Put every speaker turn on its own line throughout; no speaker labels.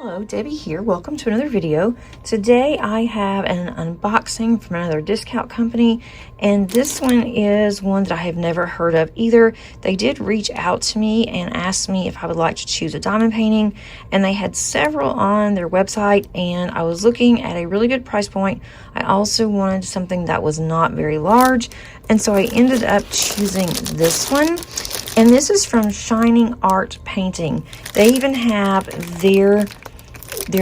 Hello, Debbie here. Welcome to another video. Today I have an unboxing from another discount company, and this one is one that I have never heard of either. They did reach out to me and ask me if I would like to choose a diamond painting, and they had several on their website, and I was looking at a really good price point. I also wanted something that was not very large, and so I ended up choosing this one. And this is from Shining Art Painting. They even have their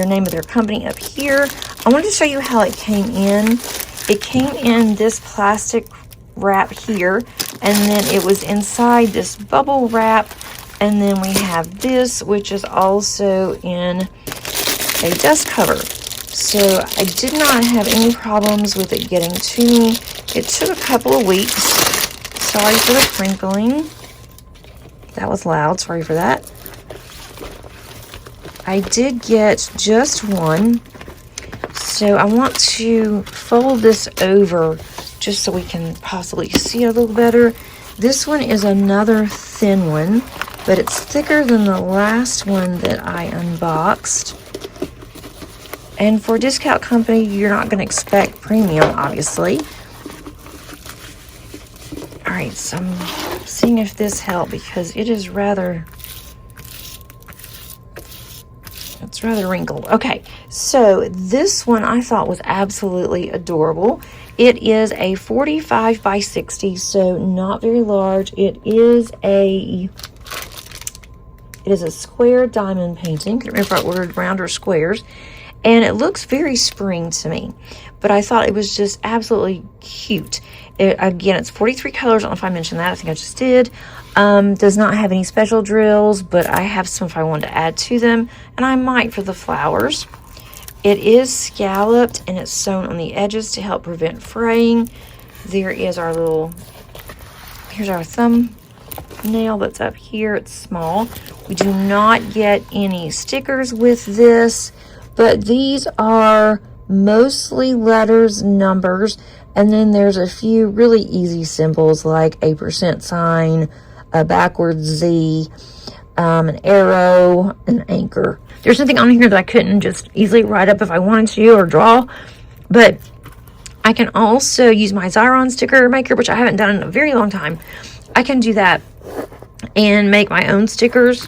name of their company up here. I wanted to show you how it came in. It came in this plastic wrap here, and then it was inside this bubble wrap, and then we have this, which is also in a dust cover. So I did not have any problems with it getting to me. It took a couple of weeks. Sorry for the crinkling. That was loud, sorry for that. I did get just one, so I want to fold this over just so we can possibly see it a little better. This one is another thin one, but it's thicker than the last one that I unboxed. And for a discount company, you're not going to expect premium, obviously. Alright, so I'm seeing if this helped because it is rather wrinkled. Okay, so this one I thought was absolutely adorable. It is a 45 by 60, so not very large. It is a square diamond painting. Can't remember if I ordered round or squares. And it looks very spring to me, but I thought it was just absolutely cute. Again, it's 43 colors. I don't know if I mentioned that. I think I just did. Does not have any special drills, but I have some if I wanted to add to them, and I might for the flowers. It is scalloped, and it's sewn on the edges to help prevent fraying. There is our here's our thumbnail that's up here. It's small. We do not get any stickers with this, but these are mostly letters, numbers, and then there's a few really easy symbols like a % sign, a backwards Z, an arrow, an anchor. There's something on here that I couldn't just easily write up if I wanted to or draw, but I can also use my Xyron sticker maker, which I haven't done in a very long time. I can do that and make my own stickers.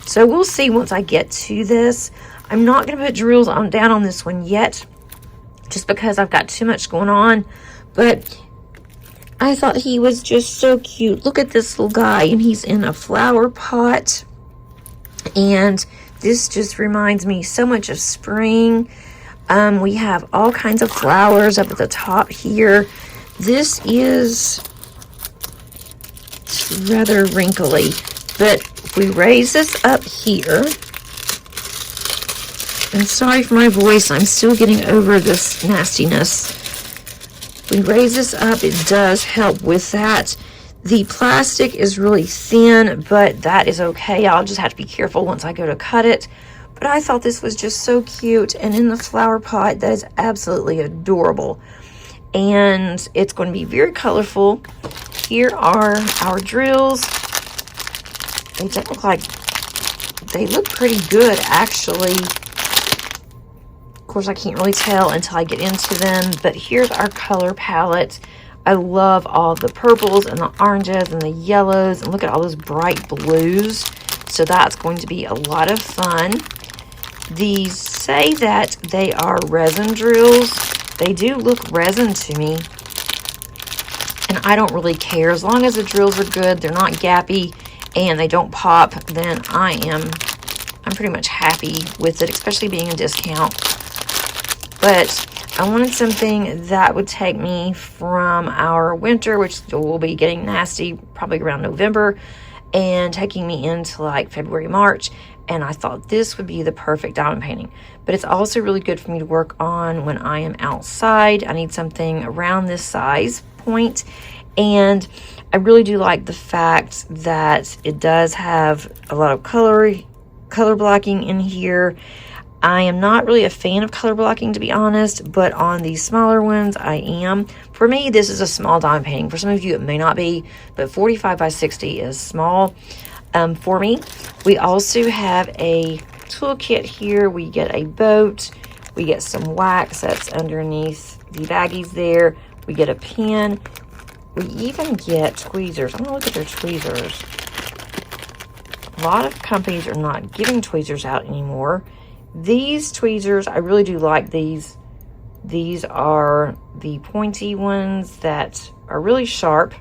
So we'll see once I get to this. I'm not going to put drills down on this one yet, just because I've got too much going on, but I thought he was just so cute. Look at this little guy, and he's in a flower pot, and this just reminds me so much of spring. We have all kinds of flowers up at the top here. This is rather wrinkly, but if we raise this up here, and sorry for my voice, I'm still getting over this nastiness. If we raise this up, it does help with that. The plastic is really thin, but that is okay. I'll just have to be careful once I go to cut it. But I thought this was just so cute, and in the flower pot, that is absolutely adorable. And it's going to be very colorful. Here are our drills. They don't look like, they look pretty good, actually. Of course, I can't really tell until I get into them, but here's our color palette. I love all the purples and the oranges and the yellows, and look at all those bright blues. So that's going to be a lot of fun. These say that they are resin drills. They do look resin to me, and I don't really care. As long as the drills are good, they're not gappy, and they don't pop, then I'm pretty much happy with it, especially being a discount. But I wanted something that would take me from our winter, which will be getting nasty probably around November, and taking me into like February, March. And I thought this would be the perfect diamond painting. But it's also really good for me to work on when I am outside. I need something around this size point. And I really do like the fact that it does have a lot of color blocking in here. I am not really a fan of color blocking, to be honest, but on these smaller ones, I am. For me, this is a small diamond painting. For some of you, it may not be, but 45 by 60 is small for me. We also have a toolkit here. We get a boat. We get some wax that's underneath the baggies there. We get a pen. We even get tweezers. I'm going to look at their tweezers. A lot of companies are not giving tweezers out anymore. These tweezers, I really do like these. These are the pointy ones that are really sharp.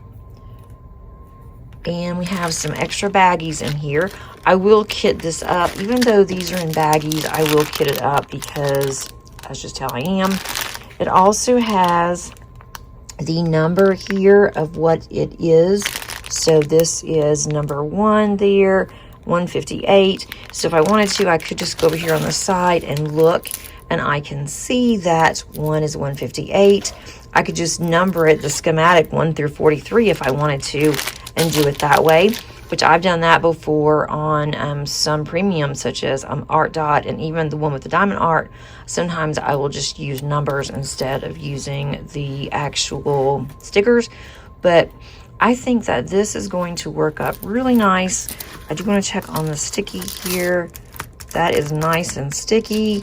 And we have some extra baggies in here. I will kit this up. Even though these are in baggies, I will kit it up because that's just how I am. It also has the number here of what it is. So this is number 1 there, 158. So if I wanted to, I could just go over here on the side and look, and I can see that 1 is 158. I could just number it, the schematic 1 through 43 if I wanted to, and do it that way, which I've done that before on some premiums such as Art Dot, and even the one with the diamond art. Sometimes I will just use numbers instead of using the actual stickers, but I think that this is going to work up really nice. I do want to check on the sticky here. That is nice and sticky.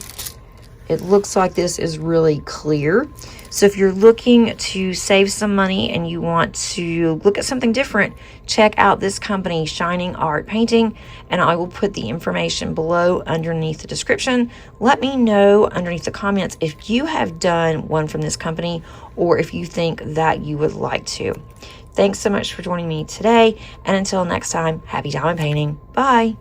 It looks like this is really clear. So if you're looking to save some money and you want to look at something different, check out this company, Shining Art Painting, and I will put the information below underneath the description. Let me know underneath the comments if you have done one from this company or if you think that you would like to. Thanks so much for joining me today, and until next time, happy diamond painting. Bye.